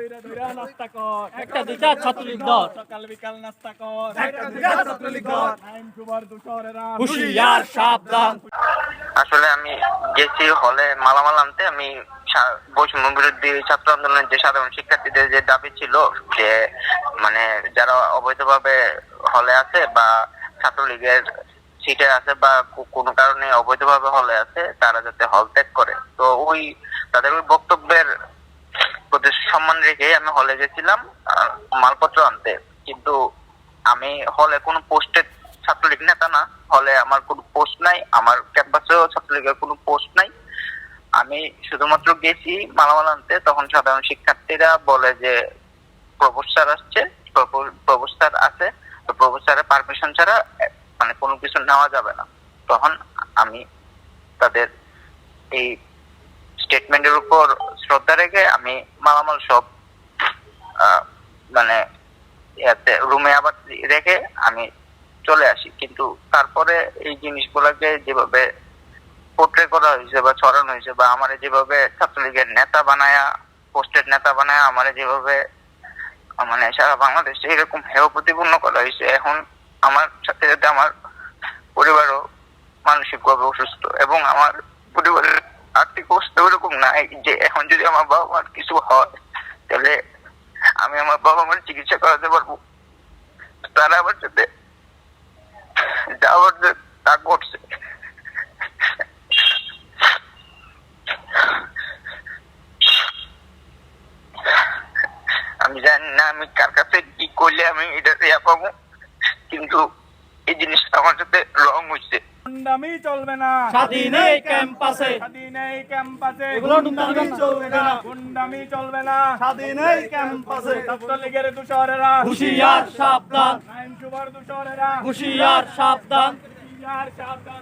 ধইরা ধইরা নাস্তা কর, একটা দুইটা ছাত্রলীগ দল, সকাল বিকাল নাস্তা কর, একটা দুইটা ছাত্রলীগ দল, আইন সুবার দোষরেরা হুঁশিয়ার সাবধান। আসলে আমি গেছি হলে মালামাল আনতে। আমি বৈষম্য বিরোধী ছাত্র আন্দোলনের যে সাধারণ শিক্ষার্থীদের যে দাবি ছিল যে মানে যারা অবৈধভাবে হলে আছে বা ছাত্রলীগের সিটে আছে বা কোনো কারণে অবৈধভাবে হলে আছে তারা যাতে হল ত্যাগ করে, তো ওই তাদের ওই বক্তব্যের প্রতি সম্মান রেখে আমি হলে গেছিলাম মালপত্র আনতে। কিন্তু আমি হলে কোনো পোস্টেড ছাত্রলীগ নেতা না, হলে আমার কোনো পোস্ট নাই, আমার ক্যাম্পাসেও ছাত্রলীগের কোনো পোস্ট নাই। আমি শুধুমাত্র গেছি মালামাল আনতে। তখন সাধারণ শিক্ষার্থীরা বলে যে প্রভোস্ট স্যার আসছে, প্রভোস্ট স্যার আছে, তো প্রভোস্ট স্যারের পারমিশন ছাড়া মানে কোনো কিছু নেওয়া যাবে না। তখন আমি তাদের এই স্টেটমেন্টের উপর শ্রদ্ধা রেখে আমি মালামাল সব মানে রুমে আবার রেখে আমি চলে আসি। কিন্তু তারপরে এই জিনিসগুলোকে যেভাবে পোর্ট্রে করা হয়েছে বা ছড়ানো হয়েছে বা আমার যেভাবে ছাত্রলীগের নেতা বানায়া, পোস্টেড নেতা বানায়া আমার যেভাবে মানে সারা বাংলাদেশে এরকম হেয় প্রতিপন্ন করা হয়েছে, এখন আমার সাথে সাথে আমার পরিবারও মানসিকভাবে অসুস্থ এবং আমার পরিবারের আর্থিক অবস্থা ওরকম নাই যে এখন যদি আমার বাবা মার কিছু হয় তাহলে আমি আমার বাবা মার চিকিৎসা করাতে পারবো। তারা আমার সাথে যাওয়ার তা করছে। আমি জানি না আমি কার কাছে কি করলে আমি এটা ইয়া পাবো, কিন্তু এই জিনিসটা আমার সাথে রং হয়েছে। গুন্ডামি চলবে না স্বাধীন এই ক্যাম্পাসে, স্বাধীন এই ক্যাম্পাসে, এগুলো গুন্ডামি চলবে না, গুন্ডামি চলবে না স্বাধীন এই ক্যাম্পাসে, ছাত্রলীগের দোষরেরা হুঁশিয়ার সাবধান, আইন সুবার দোষরেরা হুঁশিয়ার সাবধান। হুঁশিয়ার সাবধান।